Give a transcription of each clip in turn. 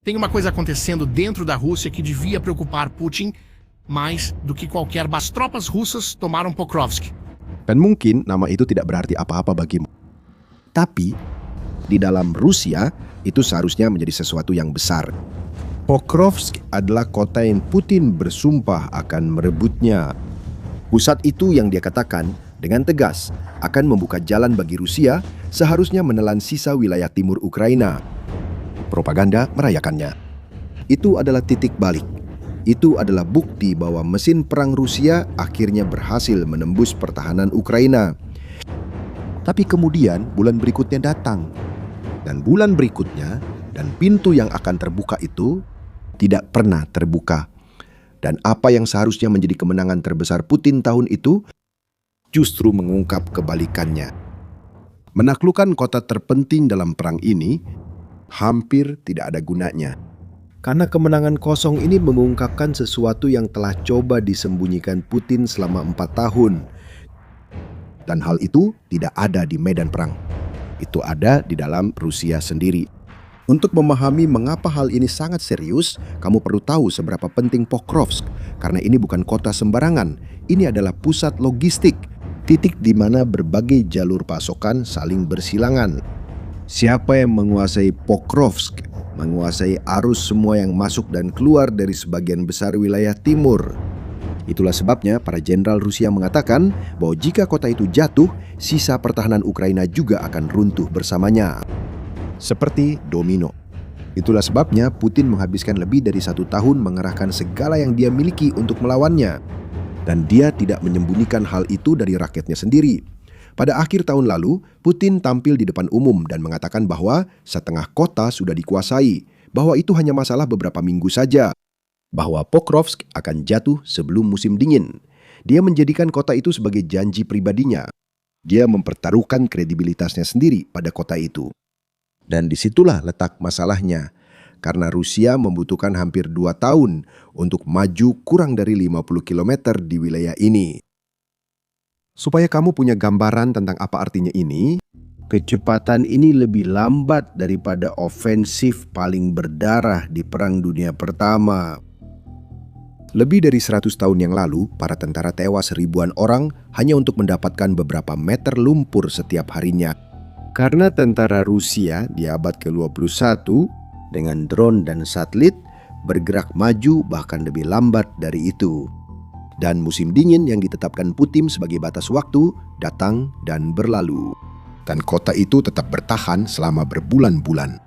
Tem uma coisa acontecendo dentro da Rússia que devia preocupar Putin mais do que qualquer. As tropas russas tomaram Pokrovsk. Dan mungkin nama itu tidak berarti apa-apa bagimu. Tapi, di dalam Rusia, itu seharusnya menjadi sesuatu yang besar. Pokrovsk adalah kota yang Putin bersumpah akan merebutnya. Pusat itu yang dia katakan dengan tegas akan membuka jalan bagi Rusia seharusnya menelan sisa wilayah timur Ukraina. Propaganda merayakannya. Itu adalah titik balik. Itu adalah bukti bahwa mesin perang Rusia akhirnya berhasil menembus pertahanan Ukraina. Tapi kemudian bulan berikutnya datang. Dan bulan berikutnya dan pintu yang akan terbuka itu tidak pernah terbuka. Dan apa yang seharusnya menjadi kemenangan terbesar Putin tahun itu justru mengungkap kebalikannya. Menaklukkan kota terpenting dalam perang ini hampir tidak ada gunanya. Karena kemenangan kosong ini mengungkapkan sesuatu yang telah coba disembunyikan Putin selama 4 tahun. Dan hal itu tidak ada di medan perang. Itu ada di dalam Rusia sendiri. Untuk memahami mengapa hal ini sangat serius, kamu perlu tahu seberapa penting Pokrovsk. Karena ini bukan kota sembarangan. Ini adalah pusat logistik. Titik di mana berbagai jalur pasokan saling bersilangan. Siapa yang menguasai Pokrovsk, menguasai arus semua yang masuk dan keluar dari sebagian besar wilayah timur. Itulah sebabnya para jenderal Rusia mengatakan bahwa jika kota itu jatuh, sisa pertahanan Ukraina juga akan runtuh bersamanya. Seperti domino. Itulah sebabnya Putin menghabiskan lebih dari 1 tahun mengerahkan segala yang dia miliki untuk melawannya. Dan dia tidak menyembunyikan hal itu dari rakyatnya sendiri. Pada akhir tahun lalu, Putin tampil di depan umum dan mengatakan bahwa setengah kota sudah dikuasai, bahwa itu hanya masalah beberapa minggu saja, bahwa Pokrovsk akan jatuh sebelum musim dingin. Dia menjadikan kota itu sebagai janji pribadinya. Dia mempertaruhkan kredibilitasnya sendiri pada kota itu. Dan disitulah letak masalahnya, karena Rusia membutuhkan hampir 2 tahun untuk maju kurang dari 50 km di wilayah ini. Supaya kamu punya gambaran tentang apa artinya ini, kecepatan ini lebih lambat daripada ofensif paling berdarah di Perang Dunia Pertama. Lebih dari 100 tahun yang lalu, para tentara tewas ribuan orang hanya untuk mendapatkan beberapa meter lumpur setiap harinya. Karena tentara Rusia di abad ke-21 dengan drone dan satelit bergerak maju bahkan lebih lambat dari itu. Dan musim dingin yang ditetapkan Putin sebagai batas waktu datang dan berlalu. Dan kota itu tetap bertahan selama berbulan-bulan.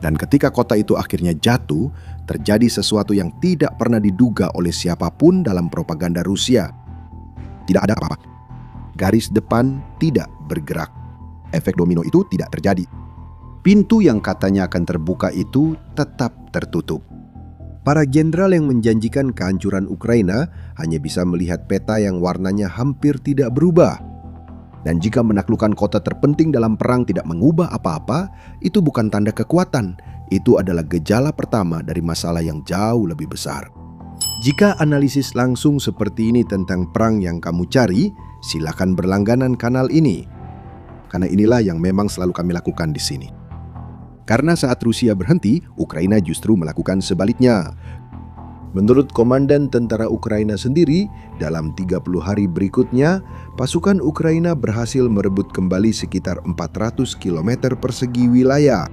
Dan ketika kota itu akhirnya jatuh, terjadi sesuatu yang tidak pernah diduga oleh siapapun dalam propaganda Rusia. Tidak ada apa-apa. Garis depan tidak bergerak. Efek domino itu tidak terjadi. Pintu yang katanya akan terbuka itu tetap tertutup. Para jenderal yang menjanjikan kehancuran Ukraina hanya bisa melihat peta yang warnanya hampir tidak berubah. Dan jika menaklukkan kota terpenting dalam perang tidak mengubah apa-apa, itu bukan tanda kekuatan. Itu adalah gejala pertama dari masalah yang jauh lebih besar. Jika analisis langsung seperti ini tentang perang yang kamu cari, silakan berlangganan kanal ini. Karena inilah yang memang selalu kami lakukan di sini. Karena saat Rusia berhenti, Ukraina justru melakukan sebaliknya. Menurut Komandan Tentara Ukraina sendiri, dalam 30 hari berikutnya, pasukan Ukraina berhasil merebut kembali sekitar 400 km persegi wilayah.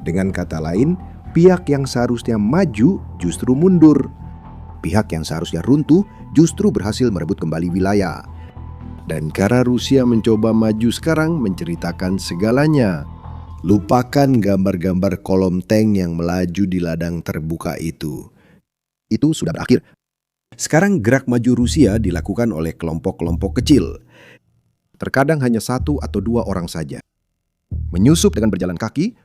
Dengan kata lain, pihak yang seharusnya maju justru mundur. Pihak yang seharusnya runtuh justru berhasil merebut kembali wilayah. Dan karena Rusia mencoba maju sekarang menceritakan segalanya. Lupakan gambar-gambar kolom tank yang melaju di ladang terbuka itu. Itu sudah berakhir. Sekarang gerak maju Rusia dilakukan oleh kelompok-kelompok kecil. Terkadang hanya 1 atau 2 orang saja. Menyusup dengan berjalan kaki,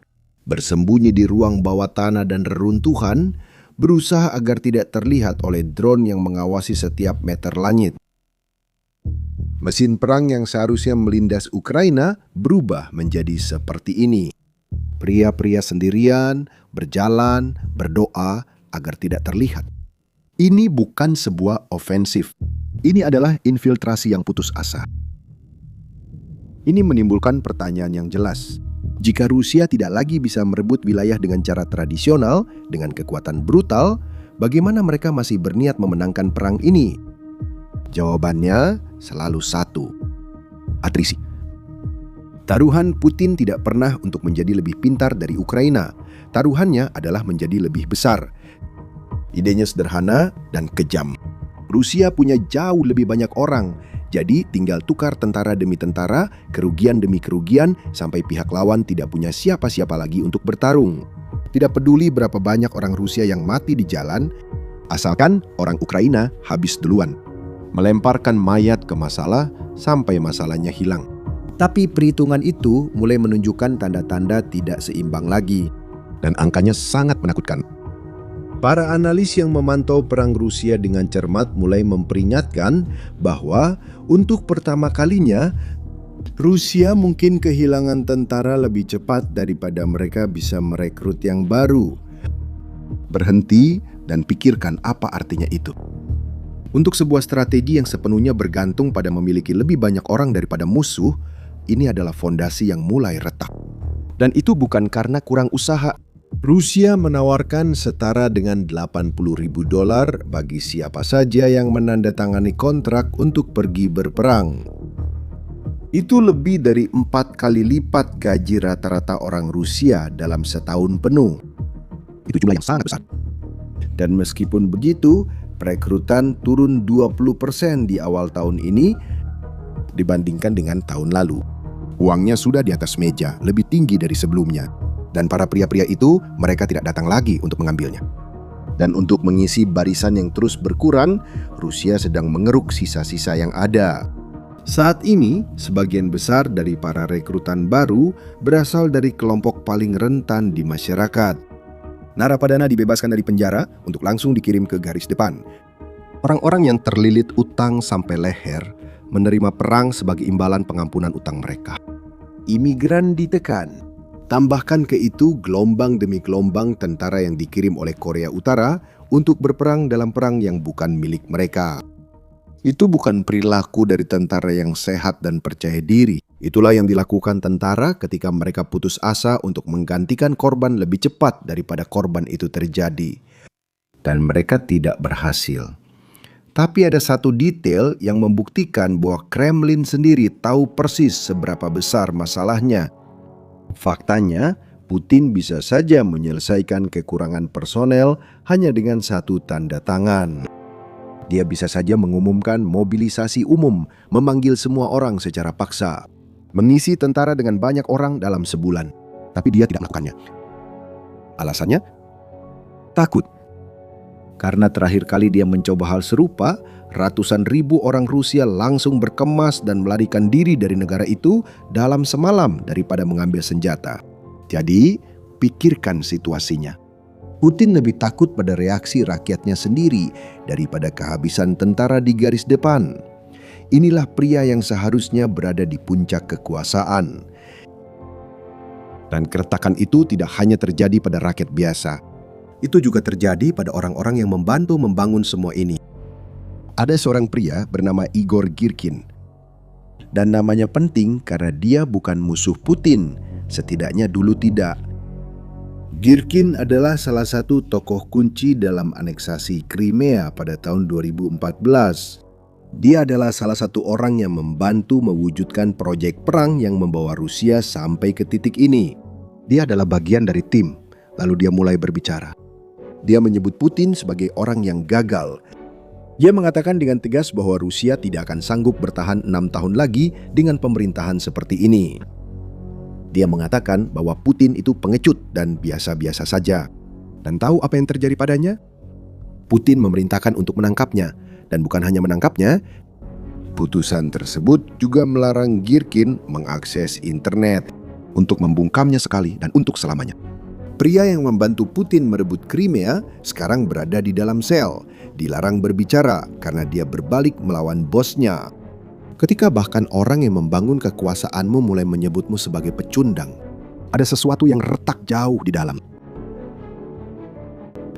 bersembunyi di ruang bawah tanah dan reruntuhan, berusaha agar tidak terlihat oleh drone yang mengawasi setiap meter langit. Mesin perang yang seharusnya melindas Ukraina berubah menjadi seperti ini. Pria-pria sendirian, berjalan, berdoa agar tidak terlihat. Ini bukan sebuah ofensif. Ini adalah infiltrasi yang putus asa. Ini menimbulkan pertanyaan yang jelas. Jika Rusia tidak lagi bisa merebut wilayah dengan cara tradisional, dengan kekuatan brutal, bagaimana mereka masih berniat memenangkan perang ini? Jawabannya selalu satu: atrisi. Taruhan Putin tidak pernah untuk menjadi lebih pintar dari Ukraina. Taruhannya adalah menjadi lebih besar. Idenya sederhana dan kejam. Rusia punya jauh lebih banyak orang, jadi tinggal tukar tentara demi tentara, kerugian demi kerugian, sampai pihak lawan tidak punya siapa-siapa lagi untuk bertarung. Tidak peduli berapa banyak orang Rusia yang mati di jalan, asalkan orang Ukraina habis duluan. Melemparkan mayat ke masalah sampai masalahnya hilang. Tapi perhitungan itu mulai menunjukkan tanda-tanda tidak seimbang lagi. Dan angkanya sangat menakutkan. Para analis yang memantau perang Rusia dengan cermat mulai memperingatkan bahwa untuk pertama kalinya Rusia mungkin kehilangan tentara lebih cepat daripada mereka bisa merekrut yang baru. Berhenti dan pikirkan apa artinya itu. Untuk sebuah strategi yang sepenuhnya bergantung pada memiliki lebih banyak orang daripada musuh, ini adalah fondasi yang mulai retak. Dan itu bukan karena kurang usaha. Rusia menawarkan setara dengan $80.000 bagi siapa saja yang menandatangani kontrak untuk pergi berperang. Itu lebih dari 4 kali lipat gaji rata-rata orang Rusia dalam setahun penuh. Itu jumlah yang sangat besar. Dan meskipun begitu, perekrutan turun 20% di awal tahun ini dibandingkan dengan tahun lalu. Uangnya sudah di atas meja, lebih tinggi dari sebelumnya. Dan para pria-pria itu, mereka tidak datang lagi untuk mengambilnya. Dan untuk mengisi barisan yang terus berkurang, Rusia sedang mengeruk sisa-sisa yang ada. Saat ini, sebagian besar dari para rekrutan baru berasal dari kelompok paling rentan di masyarakat. Narapidana dibebaskan dari penjara untuk langsung dikirim ke garis depan. Orang-orang yang terlilit utang sampai leher menerima perang sebagai imbalan pengampunan utang mereka. Imigran ditekan. Tambahkan ke itu gelombang demi gelombang tentara yang dikirim oleh Korea Utara untuk berperang dalam perang yang bukan milik mereka. Itu bukan perilaku dari tentara yang sehat dan percaya diri. Itulah yang dilakukan tentara ketika mereka putus asa untuk menggantikan korban lebih cepat daripada korban itu terjadi. Dan mereka tidak berhasil. Tapi ada satu detail yang membuktikan bahwa Kremlin sendiri tahu persis seberapa besar masalahnya. Faktanya, Putin bisa saja menyelesaikan kekurangan personel hanya dengan satu tanda tangan. Dia bisa saja mengumumkan mobilisasi umum, memanggil semua orang secara paksa, mengisi tentara dengan banyak orang dalam sebulan. Tapi dia tidak melakukannya. Alasannya? Takut. Karena terakhir kali dia mencoba hal serupa, ratusan ribu orang Rusia langsung berkemas dan melarikan diri dari negara itu dalam semalam daripada mengambil senjata. Jadi, pikirkan situasinya. Putin lebih takut pada reaksi rakyatnya sendiri daripada kehabisan tentara di garis depan. Inilah pria yang seharusnya berada di puncak kekuasaan. Dan keretakan itu tidak hanya terjadi pada rakyat biasa. Itu juga terjadi pada orang-orang yang membantu membangun semua ini. Ada seorang pria bernama Igor Girkin. Dan namanya penting karena dia bukan musuh Putin, setidaknya dulu tidak. Girkin adalah salah satu tokoh kunci dalam aneksasi Crimea pada tahun 2014. Dia adalah salah satu orang yang membantu mewujudkan proyek perang yang membawa Rusia sampai ke titik ini. Dia adalah bagian dari tim, lalu dia mulai berbicara. Dia menyebut Putin sebagai orang yang gagal. Dia mengatakan dengan tegas bahwa Rusia tidak akan sanggup bertahan 6 tahun lagi dengan pemerintahan seperti ini. Dia mengatakan bahwa Putin itu pengecut dan biasa-biasa saja. Dan tahu apa yang terjadi padanya? Putin memerintahkan untuk menangkapnya. Dan bukan hanya menangkapnya, putusan tersebut juga melarang Girkin mengakses internet untuk membungkamnya sekali dan untuk selamanya. Pria yang membantu Putin merebut Crimea sekarang berada di dalam sel, dilarang berbicara karena dia berbalik melawan bosnya. Ketika bahkan orang yang membangun kekuasaanmu mulai menyebutmu sebagai pecundang, ada sesuatu yang retak jauh di dalam.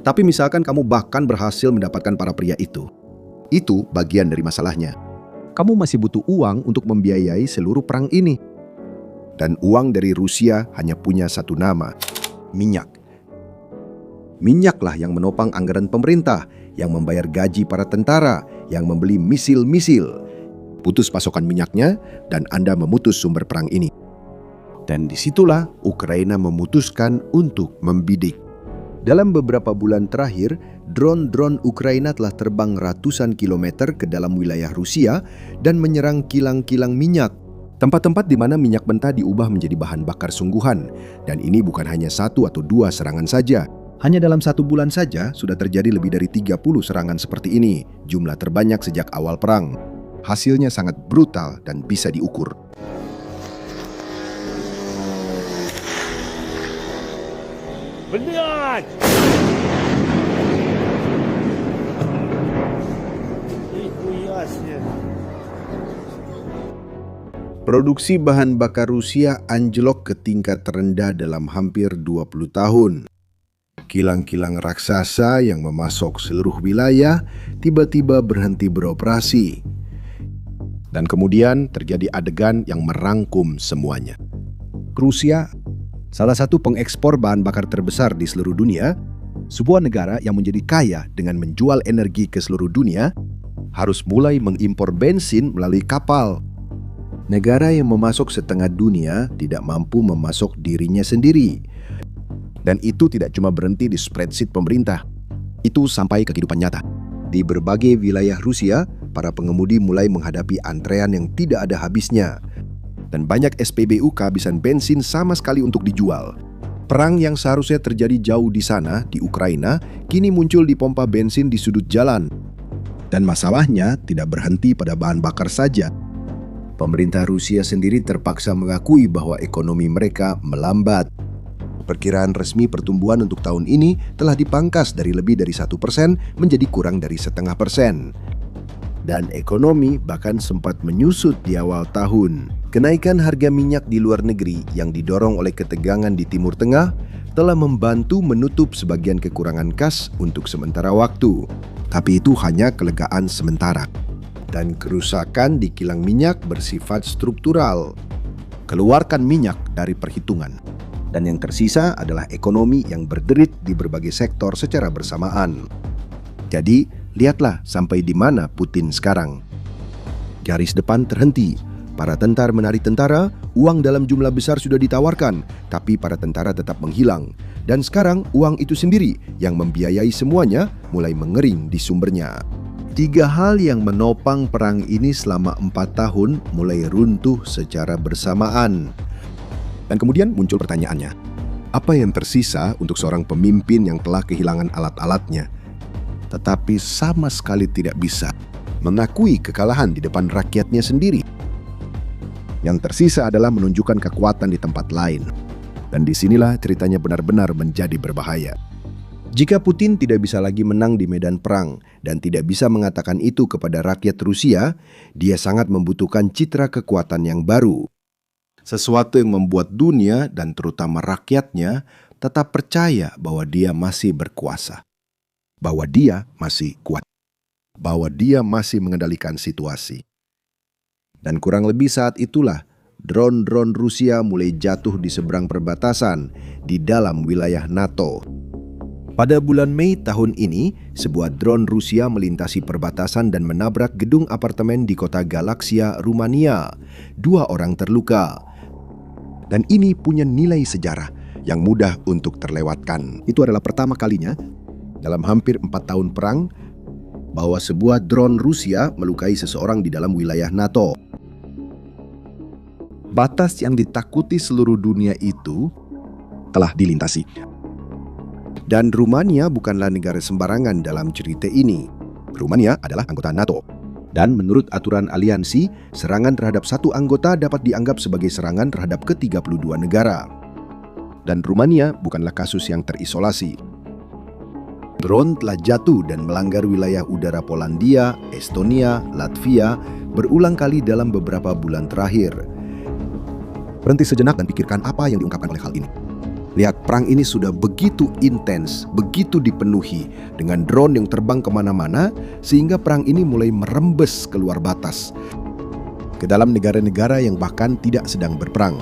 Tapi misalkan kamu bahkan berhasil mendapatkan para pria itu bagian dari masalahnya. Kamu masih butuh uang untuk membiayai seluruh perang ini. Dan uang dari Rusia hanya punya satu nama, minyak. Minyaklah yang menopang anggaran pemerintah, yang membayar gaji para tentara, yang membeli misil-misil. Putus pasokan minyaknya, dan Anda memutus sumber perang ini. Dan disitulah Ukraina memutuskan untuk membidik. Dalam beberapa bulan terakhir, drone-drone Ukraina telah terbang ratusan kilometer ke dalam wilayah Rusia dan menyerang kilang-kilang minyak. Tempat-tempat di mana minyak mentah diubah menjadi bahan bakar sungguhan. Dan ini bukan hanya 1 atau 2 serangan saja. Hanya dalam 1 bulan saja sudah terjadi lebih dari 30 serangan seperti ini, jumlah terbanyak sejak awal perang. Hasilnya sangat brutal dan bisa diukur. Блядь! Нихуя себе! Produksi bahan bakar Rusia anjlok ke tingkat terendah dalam hampir 20 tahun. Kilang-kilang raksasa yang memasok seluruh wilayah tiba-tiba berhenti beroperasi. Dan kemudian terjadi adegan yang merangkum semuanya. Rusia, salah satu pengekspor bahan bakar terbesar di seluruh dunia, sebuah negara yang menjadi kaya dengan menjual energi ke seluruh dunia, harus mulai mengimpor bensin melalui kapal. Negara yang memasok setengah dunia tidak mampu memasok dirinya sendiri. Dan itu tidak cuma berhenti di spreadsheet pemerintah. Itu sampai ke kehidupan nyata. Di berbagai wilayah Rusia, para pengemudi mulai menghadapi antrean yang tidak ada habisnya. Dan banyak SPBU kehabisan bensin sama sekali untuk dijual. Perang yang seharusnya terjadi jauh di sana, di Ukraina, kini muncul di pompa bensin di sudut jalan. Dan masalahnya tidak berhenti pada bahan bakar saja. Pemerintah Rusia sendiri terpaksa mengakui bahwa ekonomi mereka melambat. Perkiraan resmi pertumbuhan untuk tahun ini telah dipangkas dari lebih dari 1% menjadi kurang dari 0,5%. Dan ekonomi bahkan sempat menyusut di awal tahun. Kenaikan harga minyak di luar negeri yang didorong oleh ketegangan di Timur Tengah telah membantu menutup sebagian kekurangan kas untuk sementara waktu. Tapi itu hanya kelegaan sementara. Dan kerusakan di kilang minyak bersifat struktural. Keluarkan minyak dari perhitungan. Dan yang tersisa adalah ekonomi yang berderit di berbagai sektor secara bersamaan. Jadi, lihatlah sampai di mana Putin sekarang. Garis depan terhenti. Para tentara menarik tentara, uang dalam jumlah besar sudah ditawarkan, tapi para tentara tetap menghilang. Dan sekarang uang itu sendiri yang membiayai semuanya mulai mengering di sumbernya. 3 hal yang menopang perang ini selama 4 tahun mulai runtuh secara bersamaan. Dan kemudian muncul pertanyaannya, apa yang tersisa untuk seorang pemimpin yang telah kehilangan alat-alatnya, tetapi sama sekali tidak bisa mengakui kekalahan di depan rakyatnya sendiri? Yang tersisa adalah menunjukkan kekuatan di tempat lain. Dan disinilah ceritanya benar-benar menjadi berbahaya. Jika Putin tidak bisa lagi menang di medan perang dan tidak bisa mengatakan itu kepada rakyat Rusia, dia sangat membutuhkan citra kekuatan yang baru. Sesuatu yang membuat dunia dan terutama rakyatnya tetap percaya bahwa dia masih berkuasa. Bahwa dia masih kuat. Bahwa dia masih mengendalikan situasi. Dan kurang lebih saat itulah drone-drone Rusia mulai jatuh di seberang perbatasan di dalam wilayah NATO. Pada bulan Mei tahun ini, sebuah drone Rusia melintasi perbatasan dan menabrak gedung apartemen di kota Galaxia, Rumania. 2 orang terluka. Dan ini punya nilai sejarah yang mudah untuk terlewatkan. Itu adalah pertama kalinya dalam hampir 4 tahun perang bahwa sebuah drone Rusia melukai seseorang di dalam wilayah NATO. Batas yang ditakuti seluruh dunia itu telah dilintasi. Dan Rumania bukanlah negara sembarangan dalam cerita ini. Rumania adalah anggota NATO. Dan menurut aturan aliansi, serangan terhadap satu anggota dapat dianggap sebagai serangan terhadap ke-32 negara. Dan Rumania bukanlah kasus yang terisolasi. Drone telah jatuh dan melanggar wilayah udara Polandia, Estonia, Latvia berulang kali dalam beberapa bulan terakhir. Berhenti sejenak dan pikirkan apa yang diungkapkan oleh hal ini. Lihat, perang ini sudah begitu intens, begitu dipenuhi dengan drone yang terbang kemana-mana, sehingga perang ini mulai merembes keluar batas ke dalam negara-negara yang bahkan tidak sedang berperang.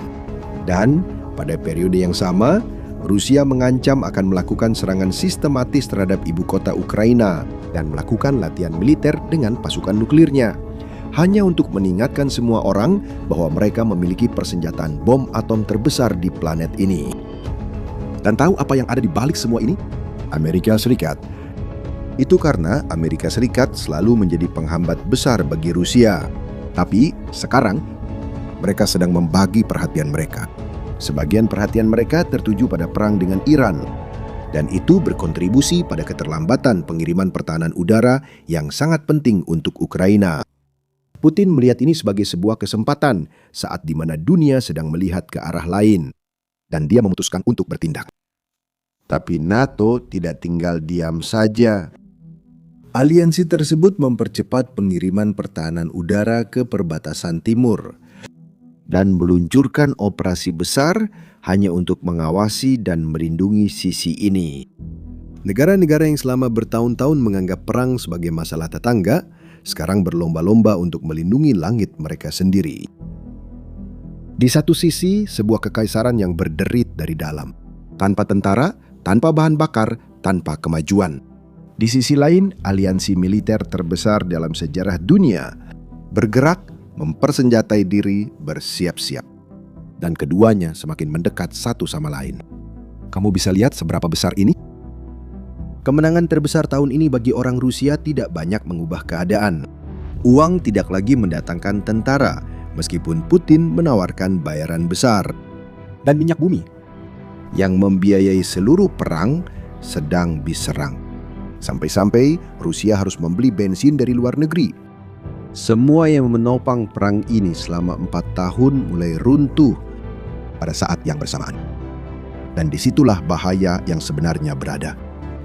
Dan pada periode yang sama, Rusia mengancam akan melakukan serangan sistematis terhadap ibu kota Ukraina dan melakukan latihan militer dengan pasukan nuklirnya, hanya untuk mengingatkan semua orang bahwa mereka memiliki persenjataan bom atom terbesar di planet ini. Dan tahu apa yang ada di balik semua ini? Amerika Serikat. Itu karena Amerika Serikat selalu menjadi penghambat besar bagi Rusia. Tapi sekarang mereka sedang membagi perhatian mereka. Sebagian perhatian mereka tertuju pada perang dengan Iran, dan itu berkontribusi pada keterlambatan pengiriman pertahanan udara yang sangat penting untuk Ukraina. Putin melihat ini sebagai sebuah kesempatan saat di mana dunia sedang melihat ke arah lain, dan dia memutuskan untuk bertindak. Tapi NATO tidak tinggal diam saja. Aliansi tersebut mempercepat pengiriman pertahanan udara ke perbatasan timur dan meluncurkan operasi besar hanya untuk mengawasi dan melindungi sisi ini. Negara-negara yang selama bertahun-tahun menganggap perang sebagai masalah tetangga, sekarang berlomba-lomba untuk melindungi langit mereka sendiri. Di satu sisi, sebuah kekaisaran yang berderit dari dalam, tanpa tentara, tanpa bahan bakar, tanpa kemajuan. Di sisi lain, aliansi militer terbesar dalam sejarah dunia bergerak, mempersenjatai diri, bersiap-siap. Dan keduanya semakin mendekat satu sama lain. Kamu bisa lihat seberapa besar ini? Kemenangan terbesar tahun ini bagi orang Rusia tidak banyak mengubah keadaan. Uang tidak lagi mendatangkan tentara, meskipun Putin menawarkan bayaran besar. Dan minyak bumi, yang membiayai seluruh perang, sedang diserang. Sampai-sampai Rusia harus membeli bensin dari luar negeri. Semua yang menopang perang ini selama 4 tahun mulai runtuh pada saat yang bersamaan. Dan disitulah bahaya yang sebenarnya berada.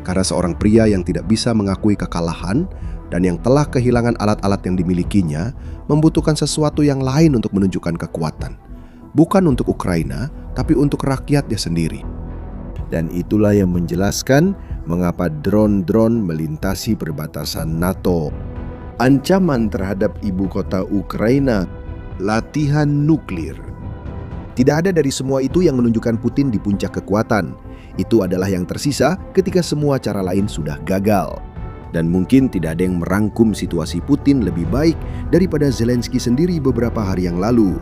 Karena seorang pria yang tidak bisa mengakui kekalahan dan yang telah kehilangan alat-alat yang dimilikinya membutuhkan sesuatu yang lain untuk menunjukkan kekuatan. Bukan untuk Ukraina, tapi untuk rakyatnya sendiri. Dan itulah yang menjelaskan mengapa drone-drone melintasi perbatasan NATO. Ancaman terhadap ibu kota Ukraina, latihan nuklir. Tidak ada dari semua itu yang menunjukkan Putin di puncak kekuatan. Itu adalah yang tersisa ketika semua cara lain sudah gagal. Dan mungkin tidak ada yang merangkum situasi Putin lebih baik daripada Zelensky sendiri beberapa hari yang lalu.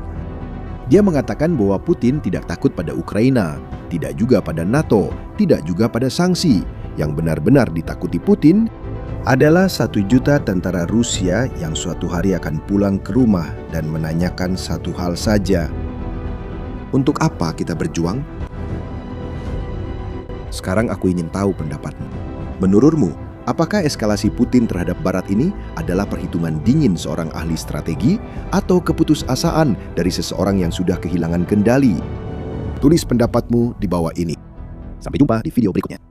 Dia mengatakan bahwa Putin tidak takut pada Ukraina, tidak juga pada NATO, tidak juga pada sanksi. Yang benar-benar ditakuti Putin adalah 1 juta tentara Rusia yang suatu hari akan pulang ke rumah dan menanyakan satu hal saja. Untuk apa kita berjuang? Sekarang aku ingin tahu pendapatmu. Menurutmu, apakah eskalasi Putin terhadap Barat ini adalah perhitungan dingin seorang ahli strategi atau keputusasaan dari seseorang yang sudah kehilangan kendali? Tulis pendapatmu di bawah ini. Sampai jumpa di video berikutnya.